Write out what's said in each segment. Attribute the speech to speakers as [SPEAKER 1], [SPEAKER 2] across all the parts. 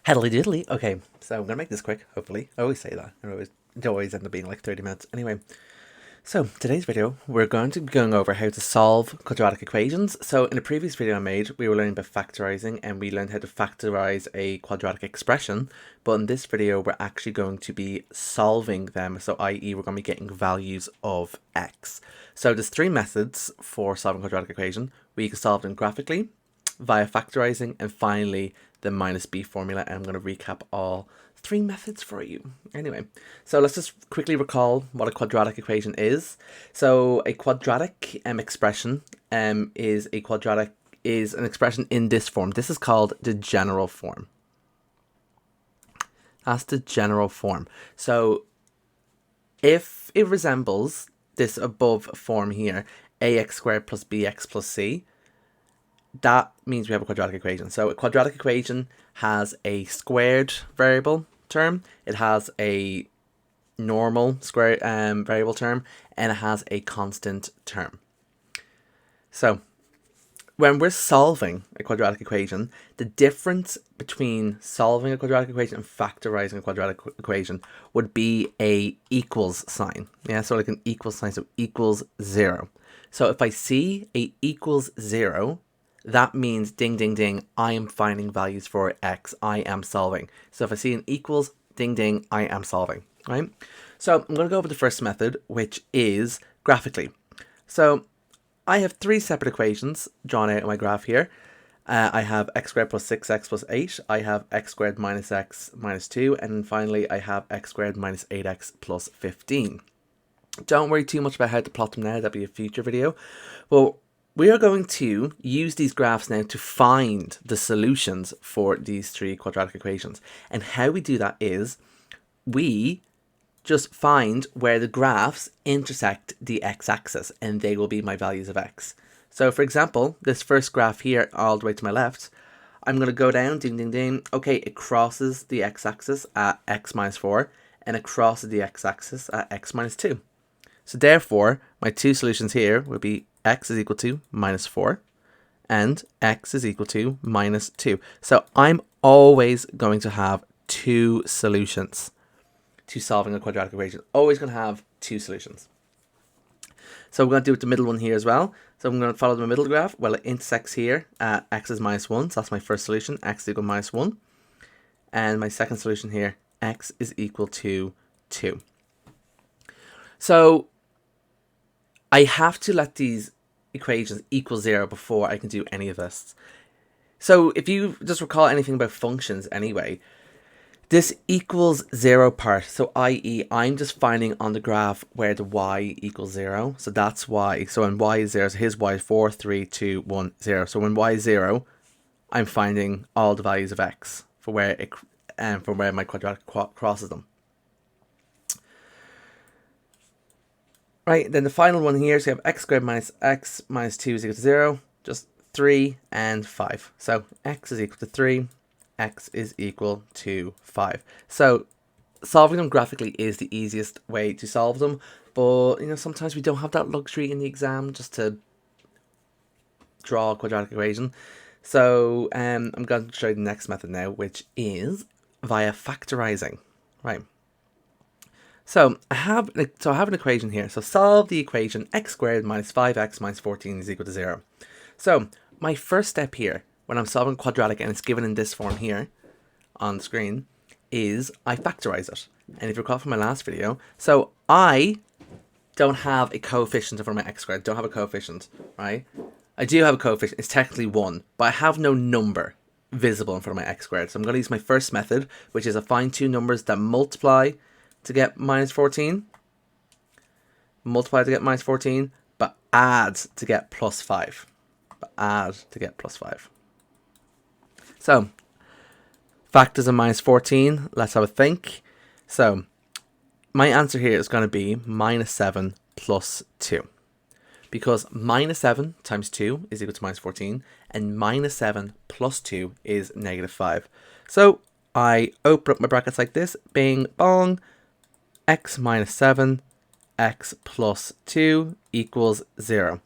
[SPEAKER 1] Heddly diddly. Okay, so I'm gonna make this quick, hopefully. I always say that. It always end up being like 30 minutes. Anyway, so today's video, we're going to be going over how to solve quadratic equations. So in the previous video I made, we were learning about factorizing and we learned how to factorize a quadratic expression. But in this video, we're actually going to be solving them. So i.e. we're going to be getting values of x. So there's three methods for solving a quadratic equation. We can solve them graphically, via factorizing, and finally the minus b formula. And I'm going to recap all three methods for you. Anyway, so let's just quickly recall what a quadratic equation is. So a quadratic expression is an expression in this form. This is called the general form. That's the general form. So if it resembles this above form here, ax squared plus bx plus c, that means we have a quadratic equation. So a quadratic equation has a squared variable term, it has a normal square variable term, and it has a constant term. So when we're solving a quadratic equation, the difference between solving a quadratic equation and factorizing a quadratic equation would be a equals sign. Yeah, so like an equals sign, so equals 0. So if I see a equals 0, that means ding, ding, ding, I am finding values for x, I am solving. So if I see an equals, ding, ding, I am solving, right? So I'm going to go over the first method, which is graphically. So I have three separate equations drawn out in my graph here. I have x squared plus 6x plus 8. I have x squared minus x minus 2. And finally, I have x squared minus 8x plus 15. Don't worry too much about how to plot them now. That'll be a future video. Well, we are going to use these graphs now to find the solutions for these three quadratic equations. And how we do that is we just find where the graphs intersect the x-axis, and they will be my values of x. So for example, this first graph here all the way to my left, I'm going to go down, ding, ding, ding. Okay, it crosses the x-axis at x minus 4, and it crosses the x-axis at x minus 2. So therefore, my two solutions here would be x is equal to minus 4 and x is equal to minus 2. So I'm always going to have two solutions to solving a quadratic equation. Always going to have two solutions. So we're going to do it the middle one here as well. So I'm going to follow the middle graph. Well, it intersects here at x is minus 1. So that's my first solution, x is equal to minus 1. And my second solution here, x is equal to 2. So I have to let these equations equal 0 before I can do any of this. So if you just recall anything about functions anyway, this equals 0 part, so i.e. I'm just finding on the graph where the y equals 0. So that's y. So when y is 0, so here's y is 4, 3, 2, 1, 0. So when y is 0, I'm finding all the values of x for where it from where my quadratic crosses them. Right, then the final one here, so you have x squared minus x minus 2 is equal to 0, just 3 and 5. So x is equal to 3, x is equal to 5. So solving them graphically is the easiest way to solve them, but you know, sometimes we don't have that luxury in the exam just to draw a quadratic equation. So I'm going to show you the next method now, which is via factorizing. Right. So I have an equation here. So solve the equation x squared minus 5x minus 14 is equal to 0. So my first step here, when I'm solving quadratic and it's given in this form here on the screen, is I factorize it. And if you recall from my last video, so I don't have a coefficient in front of my x squared. Don't have a coefficient, right? I do have a coefficient. It's technically 1, but I have no number visible in front of my x squared. So I'm going to use my first method, which is I find two numbers that multiply to get minus 14, multiply to get minus 14, but add to get plus 5. So factors of minus 14, let's have a think. So my answer here is going to be minus 7 plus 2. Because minus 7 times 2 is equal to minus 14, and minus 7 plus 2 is negative 5. So I open up my brackets like this, bing, bong, x minus 7, x plus 2 equals 0.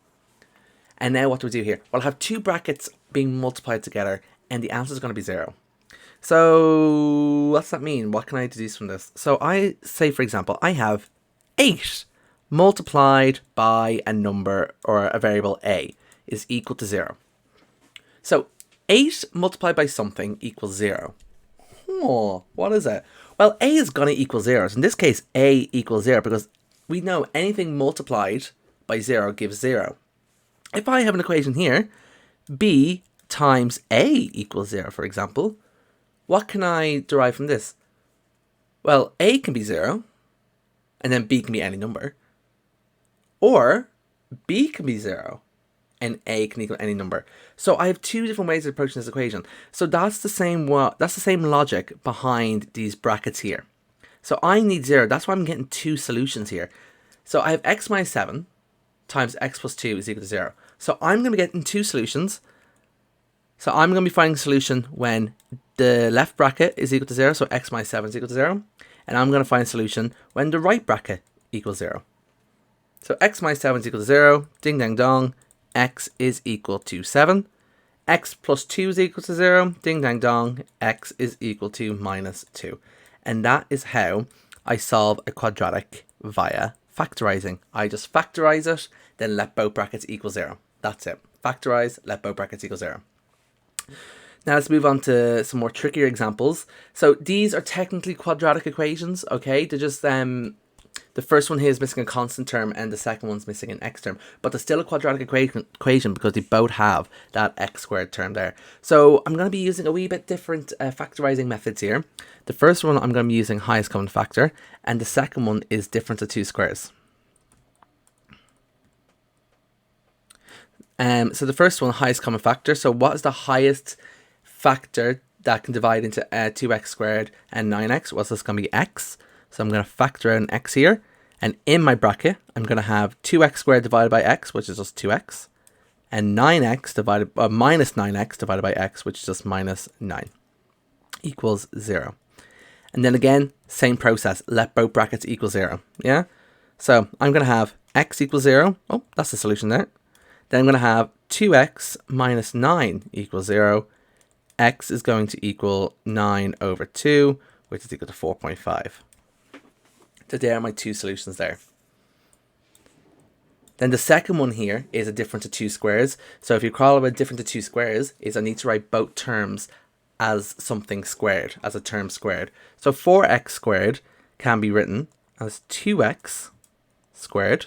[SPEAKER 1] And now what do we do here? Well, I have two brackets being multiplied together, and the answer is going to be 0. So what's that mean? What can I deduce from this? So I say, for example, I have 8 multiplied by a number or a variable a is equal to 0. So 8 multiplied by something equals 0. Oh, what is it? Well, a is going to equal 0. So in this case, a equals 0 because we know anything multiplied by 0 gives 0. If I have an equation here, b times a equals 0, for example, what can I derive from this? Well, a can be 0, and then b can be any number. Or b can be 0, and a can equal any number. So I have 2 different ways of approaching this equation. So that's the same logic behind these brackets here. So I need 0. That's why I'm getting 2 solutions here. So I have x minus 7 times x plus 2 is equal to 0. So I'm going to be getting 2 solutions. So I'm going to be finding a solution when the left bracket is equal to 0, so x minus 7 is equal to 0. And I'm going to find a solution when the right bracket equals 0. So x minus 7 is equal to 0, ding dang dong, x is equal to 7. X plus 2 is equal to 0, ding dang dong, x is equal to minus 2. And that is how I solve a quadratic via factorizing. I just factorize it, then let both brackets equal 0. That's it. Factorize, let both brackets equal 0. Now let's move on to some more trickier examples. So these are technically quadratic equations, okay? They're just, the first one here is missing a constant term and the second one's missing an x term. But they're still a quadratic equation because they both have that x squared term there. So I'm going to be using a wee bit different factorizing methods here. The first one I'm going to be using highest common factor, and the second one is difference of 2 squares. So the first one, highest common factor. So what is the highest factor that can divide into 2x squared and 9x? Well, so it's going to be x. So I'm going to factor out an x here. And in my bracket, I'm going to have 2x squared divided by x, which is just 2x. And 9x divided minus 9x divided by x, which is just minus 9, equals 0. And then again, same process. Let both brackets equal 0. Yeah? So I'm going to have x equals 0. Oh, that's the solution there. Then I'm going to have 2x minus 9 equals 0. X is going to equal 9 over 2, which is equal to 4.5. So there are my 2 solutions there. Then the second one here is a difference of 2 squares. So if you recall about difference of 2 squares, is I need to write both terms as something squared, as a term squared. So 4x squared can be written as 2x squared,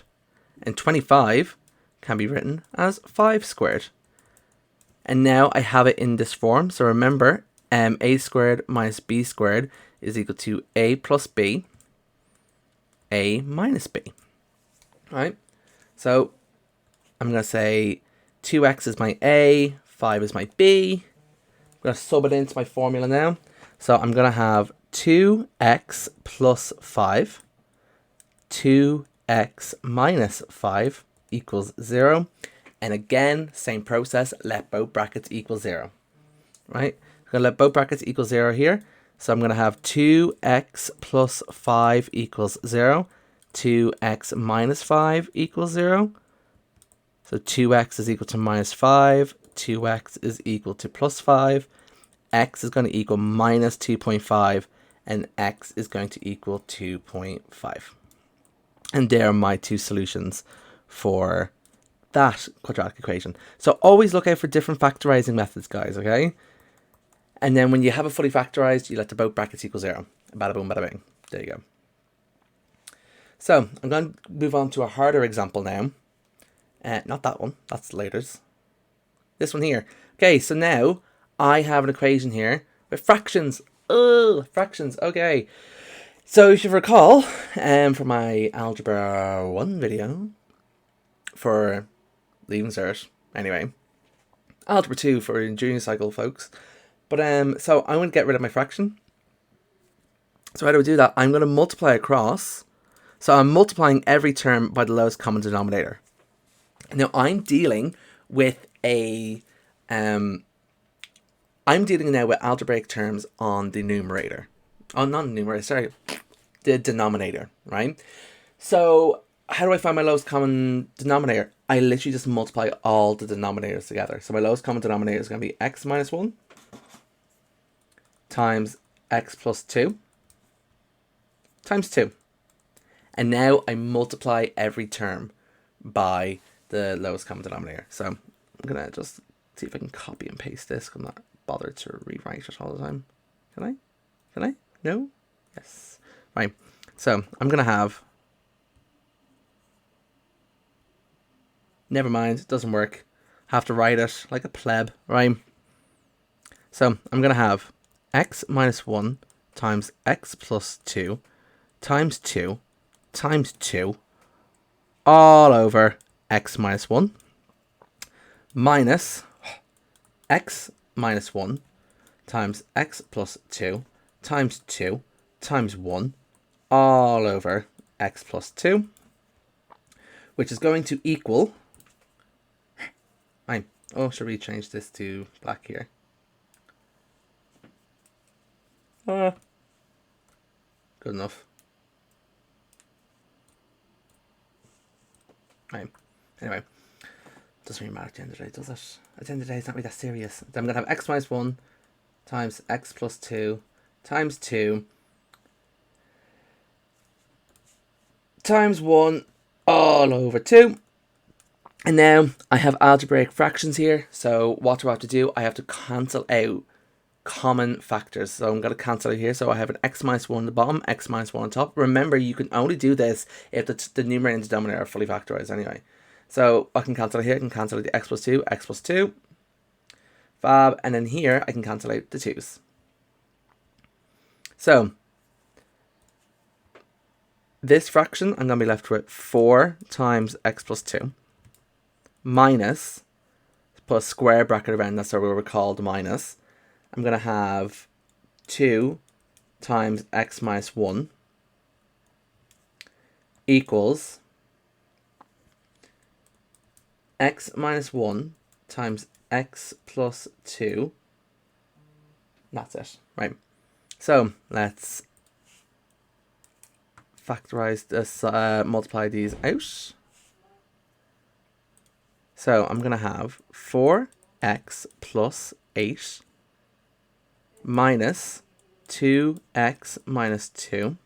[SPEAKER 1] and 25 can be written as 5 squared. And now I have it in this form. So remember, a squared minus b squared is equal to a plus b, a minus b. All right? So I'm going to say 2x is my a, 5 is my b. I'm going to sub it into my formula now. So I'm going to have 2x plus 5, 2x minus 5 equals 0. And again, same process, let both brackets equal 0. Right? I'm going to let both brackets equal 0 here. So I'm going to have 2x plus 5 equals 0. 2x minus 5 equals 0. So 2x is equal to minus 5. 2x is equal to plus 5. X is going to equal minus 2.5. And x is going to equal 2.5. And there are my 2 solutions for that quadratic equation. So always look out for different factorizing methods, guys, okay? And then when you have it fully factorized, you let the both brackets equal 0. Bada boom, bada bing. There you go. So I'm going to move on to a harder example now. Not that one, that's later's. This one here. Okay, so now I have an equation here with fractions. Ugh, fractions, okay. So you should recall from my Algebra 1 video for leaving cert, anyway. Algebra 2 for junior cycle folks. But so I'm going to get rid of my fraction. So how do we do that? I'm going to multiply across. So I'm multiplying every term by the lowest common denominator. Now I'm dealing with I'm dealing now with algebraic terms on the numerator. Oh, not the numerator, sorry. The denominator, right? So how do I find my lowest common denominator? I literally just multiply all the denominators together. So my lowest common denominator is going to be x minus 1 times x plus 2 times 2. And now I multiply every term by the lowest common denominator. So I'm going to just see if I can copy and paste this. I'm not bothered to rewrite it all the time. Can I? Can I? No? Yes. Right. So I'm going to have... Never mind. It doesn't work. Have to write it like a pleb. Right. So I'm going to have x minus 1 times x plus 2 times 2 times 2 all over x minus 1 minus x minus 1 times x plus 2 times 2 times 1 all over x plus 2, which is going to equal... Oh, should we change this to black here? Good enough. Right. Anyway, doesn't really matter at the end of the day, does it? At the end of the day, it's not really that serious. Then I'm going to have x minus 1 times x plus 2 times 2 times 1 all over 2. And now I have algebraic fractions here. So what do I have to do? I have to cancel out common factors. So I'm going to cancel it here. So I have an x minus 1 on the bottom, x minus 1 on top. Remember, you can only do this if the numerator and denominator are fully factorized anyway. So I can cancel it here. I can cancel out the x plus 2. Fab. And then here I can cancel out the 2's. So this fraction, I'm going to be left with 4 times x plus 2 minus, put a square bracket around, that's what we were called minus. I'm going to have 2 times x minus 1 equals x minus 1 times x plus 2. That's it. Right. So let's factorize this, multiply these out. So I'm going to have 4x plus 8 minus 2x minus 2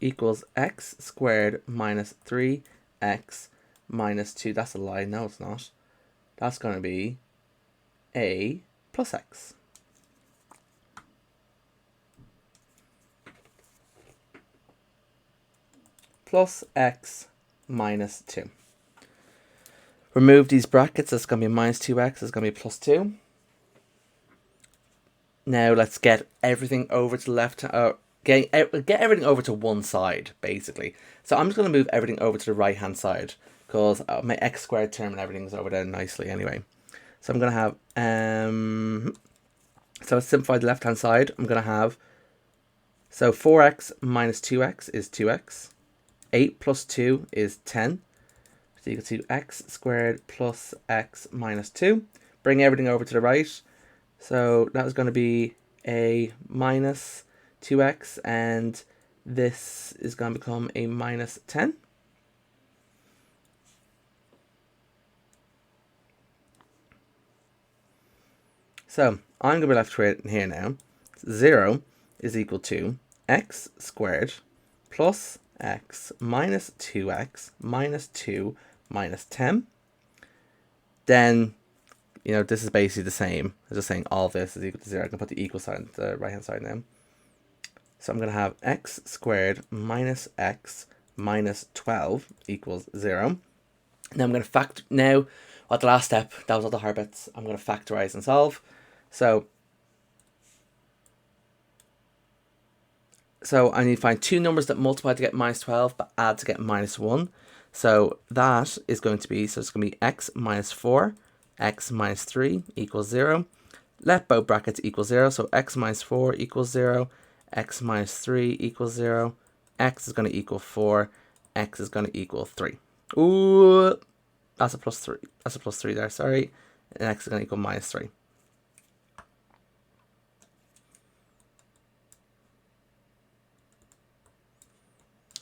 [SPEAKER 1] equals x squared minus 3x minus 2. That's a lie. No, it's not. That's going to be a plus x. Plus x minus 2. Remove these brackets. That's going to be minus 2x. It's going to be plus 2. Now let's get everything over to the left. Get everything over to one side, basically. So I'm just going to move everything over to the right-hand side because my x squared term and everything's over there nicely anyway. So I'm going to have... so let's simplify the left-hand side. I'm going to have... So 4x minus 2x is 2x. 8 plus 2 is 10. So equal to x squared plus x minus 2. Bring everything over to the right. So that is going to be a minus 2x, and this is going to become a minus 10. So I'm going to be left with here now. 0 is equal to x squared plus x minus 2x minus 2 minus 10. Then, you know, this is basically the same as just saying all of this is equal to 0. I can put the equal sign on the right hand side now. So I'm going to have x squared minus x minus 12 equals 0. Now I'm going to factor. Now, at the last step, that was all the hard bits. I'm going to factorize and solve. So I need to find two numbers that multiply to get minus 12, but add to get minus 1. So that is going to be, so it's going to be x minus 4, x minus 3 equals 0. Let both brackets equal 0. So x minus 4 equals 0, x minus 3 equals 0, x is going to equal 4, x is going to equal 3. Ooh, that's a plus 3. That's a plus 3 there, sorry. And x is going to equal minus 3.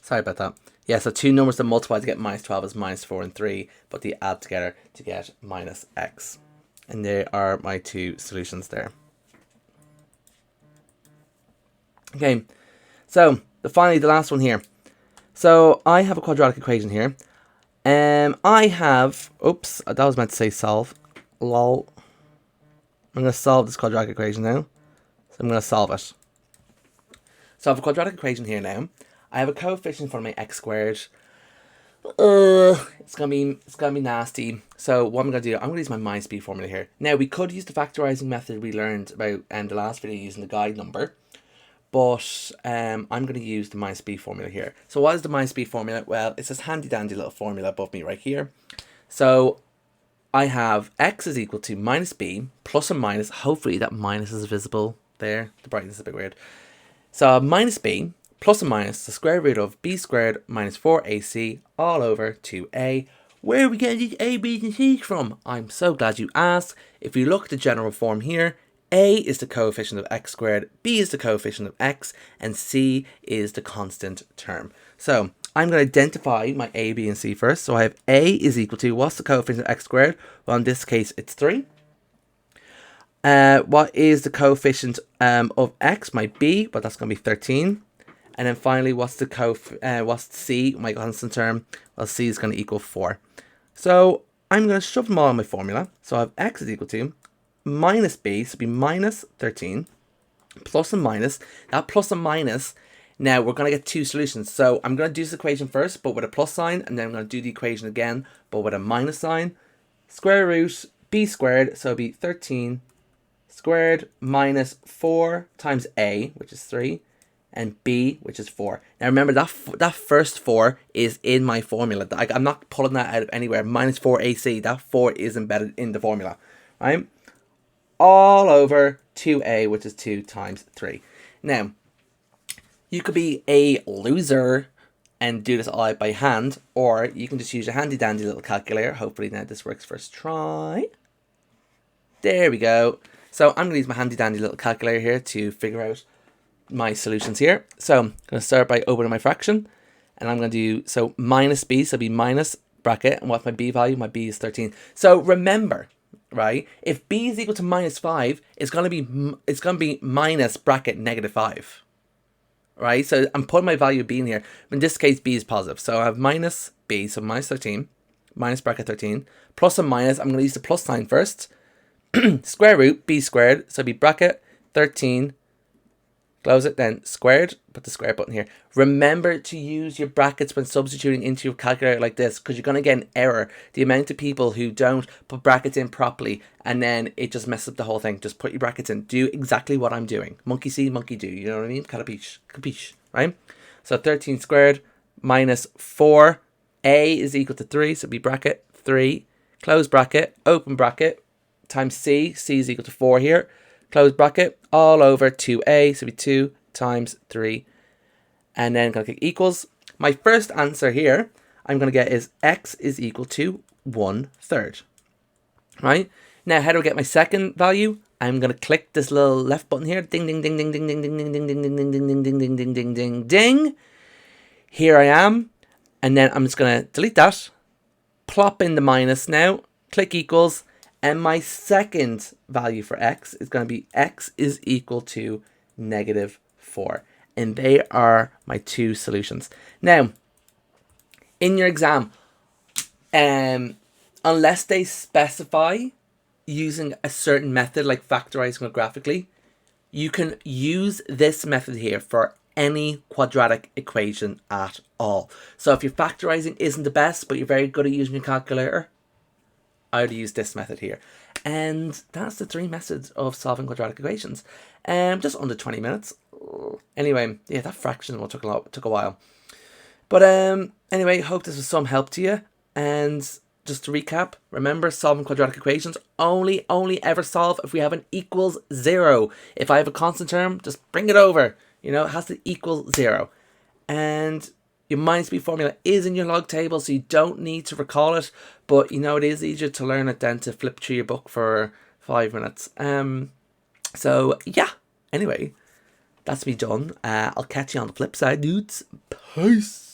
[SPEAKER 1] Sorry about that. Yeah, so two numbers that multiply to get minus 12 is minus 4 and 3, but they add together to get minus x. And there are my two solutions there. Okay, so finally the last one here. So I have a quadratic equation here. I have, oops, that was meant to say solve. Lol. I'm going to solve this quadratic equation now. So I'm going to solve it. So I have a quadratic equation here now. I have a coefficient for my x squared. It's gonna be nasty. So what I'm gonna do, I'm gonna use my minus b formula here. Now we could use the factorizing method we learned about in the last video using the guide number, but I'm gonna use the minus b formula here. So what is the minus b formula? Well, it's this handy dandy little formula above me right here. So I have x is equal to minus b plus or minus. Hopefully that minus is visible there. The brightness is a bit weird. So minus b plus or minus the square root of b squared minus 4ac all over 2a. Where are we getting these a, b's and c's from? I'm so glad you asked. If you look at the general form here, a is the coefficient of x squared, b is the coefficient of x, and c is the constant term. So I'm going to identify my a, b, and c first. So I have a is equal to, what's the coefficient of x squared? Well, in this case, it's 3. What is the coefficient of x? My b, but that's going to be 13. And then finally, what's c, my constant term? Well, c is going to equal 4. So I'm going to shove them all in my formula. So I have x is equal to minus b, so it'll be minus 13, plus and minus. That plus and minus, now we're going to get two solutions. So I'm going to do this equation first, but with a plus sign, and then I'm going to do the equation again, but with a minus sign. Square root b squared, so it'll be 13 squared minus 4 times a, which is 3, and b, which is 4. Now remember, that first 4 is in my formula. I'm not pulling that out of anywhere. Minus 4ac, that 4 is embedded in the formula, right? All over 2a, which is 2 times 3. Now, you could be a loser and do this all out by hand, or you can just use your handy dandy little calculator. Hopefully now this works first try. There we go. So I'm going to use my handy dandy little calculator here to figure out my solutions here. So I'm going to start by opening my fraction, and I'm going to do, so minus b, so it'll be minus bracket, and what's my b value? My b is 13. So remember, right, if b is equal to minus 5, it's going to be minus bracket negative 5. Right, so I'm putting my value of b in here. In this case, b is positive. So I have minus b, so minus 13, minus bracket 13, plus and minus, I'm going to use the plus sign first. Square root b squared, so it'd be bracket 13, close it, then squared, put the square button here. Remember to use your brackets when substituting into your calculator like this, because you're going to get an error. The amount of people who don't put brackets in properly, and then it just messes up the whole thing. Just put your brackets in. Do exactly what I'm doing. Monkey see, monkey do. You know what I mean? Capiche, right? So 13 squared minus 4. A is equal to 3, so it'd be bracket 3, close bracket, open bracket, times c. C is equal to 4 here. Close bracket, all over 2a, so it'll be 2 times 3. And then I'm going to click equals. My first answer here, I'm going to get is x is equal to 1/3. Right? Now, how do I get my second value? I'm going to click this little left button here. Ding, ding, ding, ding, ding, ding, ding, ding, ding, ding, ding, ding, ding, ding, ding, ding, ding, ding, ding. Here I am. And then I'm just going to delete that. Plop in the minus now. Click equals. And my second value for x is going to be x is equal to negative 4. And they are my two solutions. Now, in your exam, unless they specify using a certain method like factorizing or graphically, you can use this method here for any quadratic equation at all. So if your factorizing isn't the best, but you're very good at using your calculator, I would use this method here. And that's the 3 methods of solving quadratic equations. Just under 20 minutes. Anyway, yeah, that fraction took a while. But anyway, hope this was some help to you. And just to recap, remember, solving quadratic equations only ever solve if we have an equals 0. If I have a constant term, just bring it over. You know, it has to equal 0. And your minus b formula is in your log table, so you don't need to recall it. But, you know, it is easier to learn it than to flip through your book for 5 minutes. So, yeah. Anyway, that's me done. I'll catch you on the flip side, dudes. Peace.